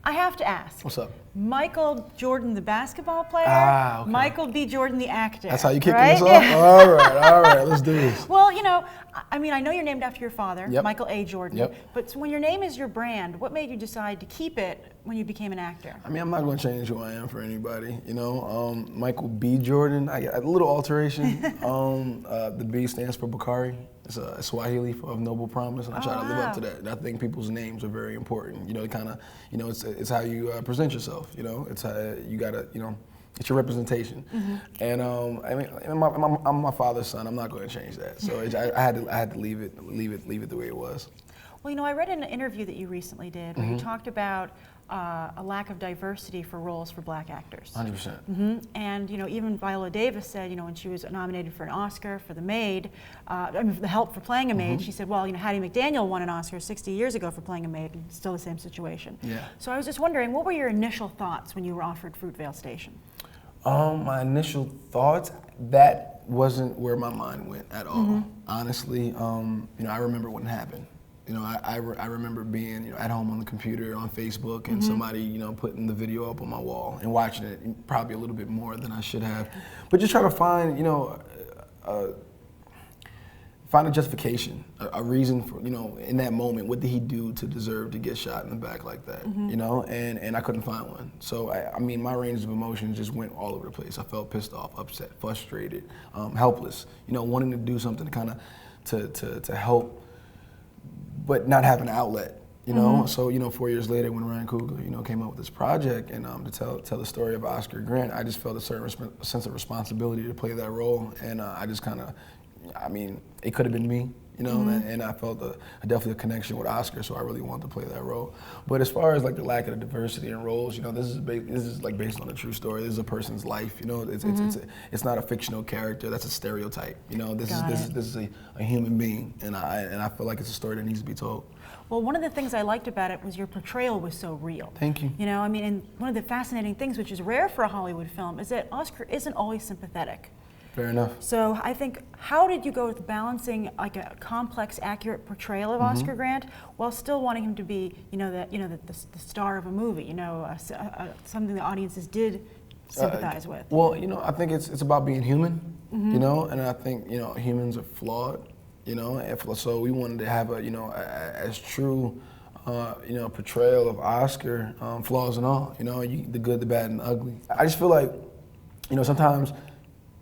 I have to ask. What's up? Michael Jordan, the basketball player. Okay. Michael B. Jordan, the actor. That's how you kick right? this off? All right, let's do this. Well, you know, I mean, I know you're named after your father, Yep. Michael A. Jordan. Yep. But when your name is your brand, what made you decide to keep it when you became an actor? I mean, I'm not going to change who I am for anybody. You know, Michael B. Jordan. I got a little alteration. The B stands for Bakari. It's a Swahili of noble promise, and I try to live up to that. And I think people's names are very important. You know, it kind of, you know, it's how you present yourself. You know, it's how you gotta, you know, it's your representation. And I mean, I'm my father's son. I'm not going to change that. So I had to leave it the way it was. Well, you know, I read in an interview that you recently did where you talked about a lack of diversity for roles for black actors. 100%. And, you know, even Viola Davis said, you know, when she was nominated for an Oscar for The Maid, I mean, for the help for playing a maid, she said, well, you know, Hattie McDaniel won an Oscar 60 years ago for playing a maid, and still the same situation. Yeah. So I was just wondering, what were your initial thoughts when you were offered Fruitvale Station? My initial thoughts, that wasn't where my mind went at all. Honestly, you know, I remember when it happened. You know, I remember being, you know, at home on the computer, on Facebook, and somebody, you know, putting the video up on my wall and watching it, probably a little bit more than I should have. But just trying to find, you know, find a justification, a reason for, you know, in that moment, what did he do to deserve to get shot in the back like that, you know? And I couldn't find one. So, I mean, my range of emotions just went all over the place. I felt pissed off, upset, frustrated, helpless, you know, wanting to do something to kind of, to help, but not have an outlet, you know? So, you know, 4 years later when Ryan Coogler, you know, came up with this project and to tell the story of Oscar Grant, I just felt a certain sense of responsibility to play that role. And I just kind of, I mean, it could have been me, you know, and I felt definitely a connection with Oscar, so I really wanted to play that role. But as far as like the lack of diversity in roles, you know, this is like based on a true story. This is a person's life, you know. It's not a fictional character. That's a stereotype, you know. This is a human being, and I feel like it's a story that needs to be told. Well, one of the things I liked about it was your portrayal was so real. Thank you. You know, I mean, and one of the fascinating things, which is rare for a Hollywood film, is that Oscar isn't always sympathetic. Fair enough. So I think, how did you go with balancing like a complex, accurate portrayal of Oscar Grant while still wanting him to be, the star of a movie, you know, something the audiences did sympathize with? Well, you know, I think it's about being human, you know, and I think, you know, humans are flawed, you know, and so we wanted to have as true, you know, portrayal of Oscar, flaws and all, you know, the good, the bad, and the ugly. I just feel like, you know, sometimes,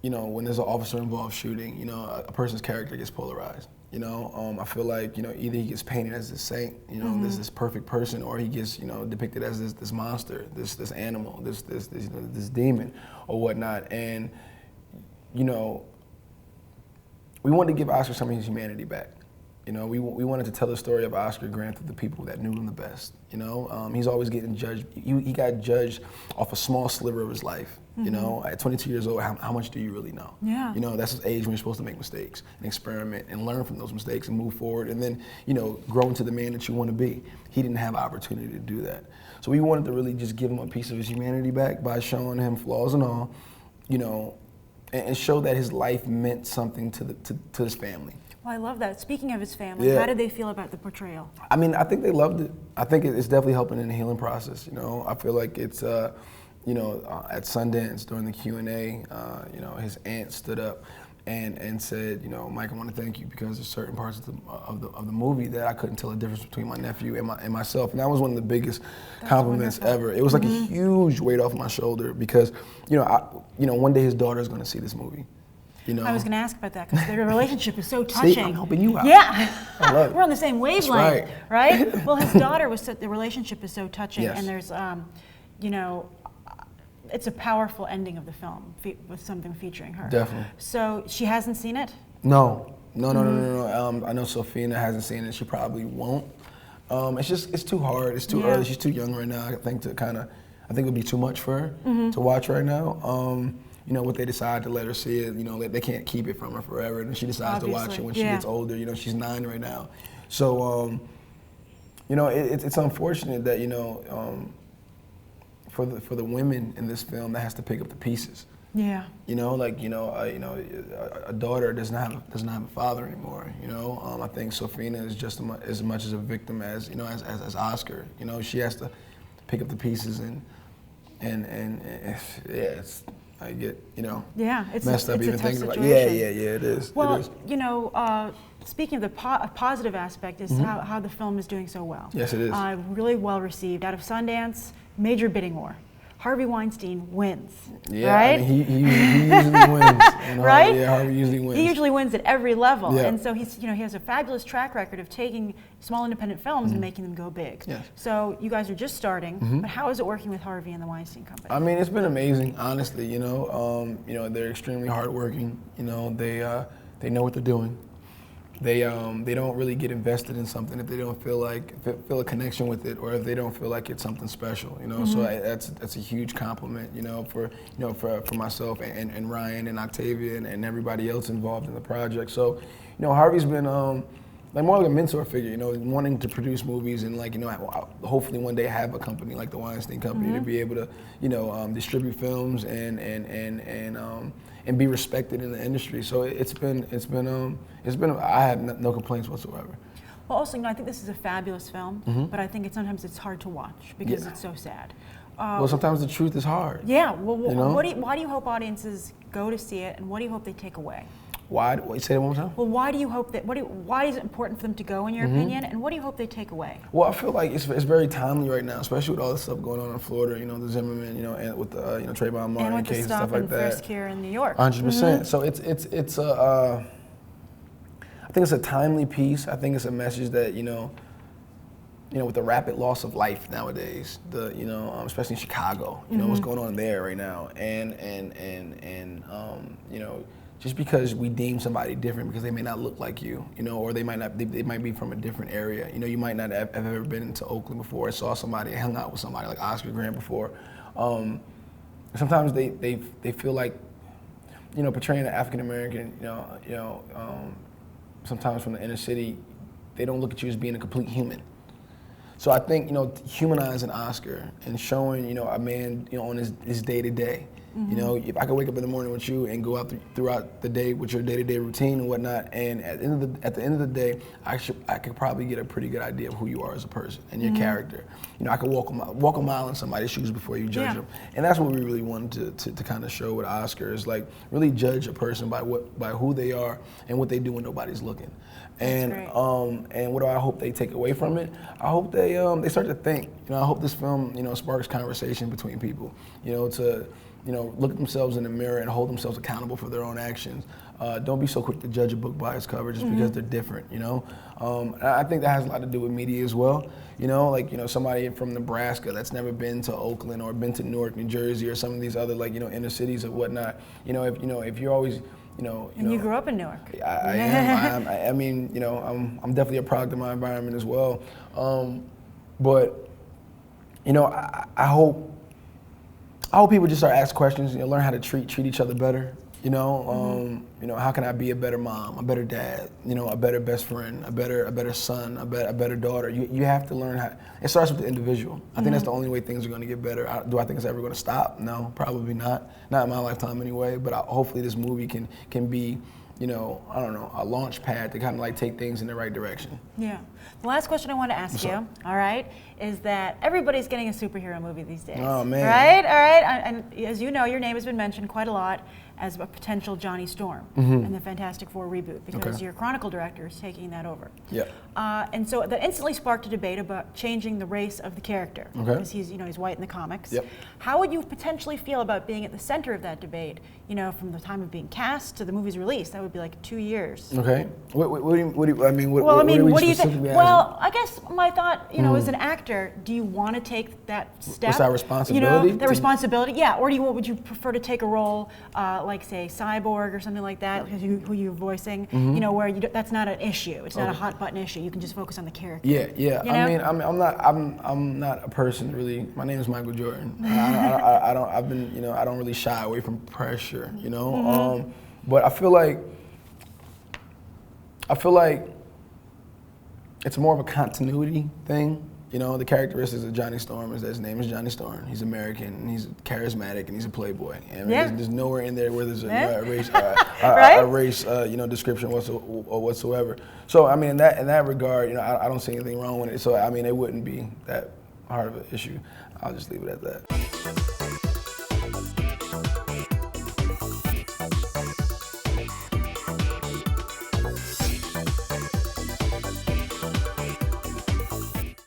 you know, when there's an officer-involved shooting, you know, a person's character gets polarized. You know, I feel like, you know, either he gets painted as this saint, you know, this perfect person, or he gets, you know, depicted as this monster, this animal, this demon, or whatnot. And, you know, we wanted to give Oscar some of his humanity back. You know, we wanted to tell the story of Oscar Grant to the people that knew him the best. You know, he's always getting judged. He got judged off a small sliver of his life. You know, at 22 years old, how much do you really know? Yeah. You know, that's his age when you're supposed to make mistakes and experiment and learn from those mistakes and move forward and then, you know, grow into the man that you want to be. He didn't have the opportunity to do that. So we wanted to really just give him a piece of his humanity back by showing him flaws and all, you know, and show that his life meant something to his family. Well, I love that. Speaking of his family, how did they feel about the portrayal? I mean, I think they loved it. I think it's definitely helping in the healing process, you know. I feel like it's, you know, at Sundance during the Q&A, you know, his aunt stood up and said, you know, Mike, I want to thank you because there's certain parts of the movie that I couldn't tell the difference between my nephew and myself, and that was one of the biggest compliments ever. It was like a huge weight off my sholdder because, you know, one day his daughter is going to see this movie. You know? I was going to ask about that because their relationship is so touching. See, I'm helping you out. Yeah, I love it. We're on the same wavelength, right? Well, his daughter the relationship is so touching, and there's, you know, it's a powerful ending of the film with something featuring her. Definitely. So she hasn't seen it? No. I know Sophina hasn't seen it. She probably won't. It's too hard. It's too early. She's too young right now. I think it would be too much for her to watch right now. You know, what they decide to let her see it, you know, they can't keep it from her forever. And she decides to watch it when she gets older. You know, she's 9 right now. So, you know, it's unfortunate that, you know, for the women in this film that has to pick up the pieces. Yeah. You know, like, a daughter doesn't have a father anymore. You know, I think Sophina is just as much as a victim as, you know, as Oscar. You know, she has to pick up the pieces and it's I get it's messed up it's even a tough thinking about situation. it is. Well, it is. Speaking of the positive aspect is how the film is doing so well. Yes, it is. Really well received. Out of Sundance, major bidding war. Harvey Weinstein wins. Yeah, right? I mean, he usually wins. Right? Harvey usually wins. He usually wins at every level, Yeah. and so he has a fabulous track record of taking small independent films and making them go big. Yes. So you guys are just starting, but how is it working with Harvey and the Weinstein Company? I mean, it's been amazing, honestly. They're extremely hardworking. They know what they're doing. They don't really get invested in something if they don't feel a connection with it, or if they don't feel like it's something special. So that's a huge compliment. For myself and Ryan and Octavia and everybody else involved in the project. So, Harvey's been like more like a mentor figure. Wanting to produce movies and hopefully one day have a company like the Weinstein Company to be able to distribute films and be respected in the industry. So it's been I have no complaints whatsoever. Well, also, I think this is a fabulous film, but I think sometimes it's hard to watch because it's so sad. Well, sometimes the truth is hard. Yeah. Well, why do you hope audiences go to see it, and what do you hope they take away? Why? Say that one more time. Well, why do you hope that? Why is it important for them to go, in your opinion? And what do you hope they take away? Well, I feel like it's very timely right now, especially with all the stuff going on in Florida. The Zimmerman, and with the Trayvon Martin case and stuff like that. And with the stop and frisk here in New York. 100%. So it's a. I think it's a timely piece. I think it's a message that with the rapid loss of life nowadays, especially in Chicago, what's going on there right now, and just because we deem somebody different because they may not look like you, or they might be from a different area. You might not have ever been into Oakland before, saw somebody, hung out with somebody like Oscar Grant before. Sometimes they feel like, portraying an African American, sometimes from the inner city, they don't look at you as being a complete human. So I think, humanizing Oscar and showing, a man, on his day-to-day. If I could wake up in the morning with you and go out throughout the day with your day-to-day routine and whatnot, and at the end of the day, I could probably get a pretty good idea of who you are as a person and your character. I could walk a mile in somebody's shoes before you judge them, and that's what we really wanted to kind of show with Oscar, is like really judge a person by who they are and what they do when nobody's looking. And what do I hope they take away from it? I hope they start to think. I hope this film sparks conversation between people. To look at themselves in the mirror and hold themselves accountable for their own actions. Don't be so quick to judge a book by its cover just because they're different. I think that has a lot to do with media as well. Somebody from Nebraska that's never been to Oakland or been to Newark, New Jersey, or some of these other inner cities or whatnot. If you're always and you grew up in Newark. I am. I mean, I'm definitely a product of my environment as well. But I hope people just start asking questions. Learn how to treat each other better. How can I be a better mom, a better dad, a better best friend, a better son, a better daughter? You have to learn how. It starts with the individual. I think that's the only way things are going to get better. Do I think it's ever going to stop? No, probably not. Not in my lifetime anyway. But hopefully this movie can be, I don't know, a launch pad to kind of take things in the right direction. Yeah. The last question I want to ask you, all right, is that everybody's getting a superhero movie these days. Oh, man. Right? All right. And as you know, your name has been mentioned quite a lot as a potential Johnny Storm in the Fantastic Four reboot, because your Chronicle director is taking that over. Yeah. And so that instantly sparked a debate about changing the race of the character, because he's white in the comics. Yep. How would you potentially feel about being at the center of that debate, from the time of being cast to the movie's release? That would be like 2 years. Okay. What do you think? Well, I guess my thought, as an actor, do you want to take that step? What's that responsibility? Responsibility, yeah. Or would you prefer to take a role like, say, Cyborg or something like that, who you're voicing, where that's not an issue. It's not a hot button issue. You can just focus on the character. Yeah. I mean, I'm not a person really. My name is Michael Jordan. I don't really shy away from pressure, but I feel like it's more of a continuity thing. The characteristics of Johnny Storm is that his name is Johnny Storm. He's American, and he's charismatic, and he's a playboy. And there's nowhere in there where there's a race, description whatsoever. So I mean, in that regard, I don't see anything wrong with it. So I mean, it wouldn't be that hard of an issue. I'll just leave it at that.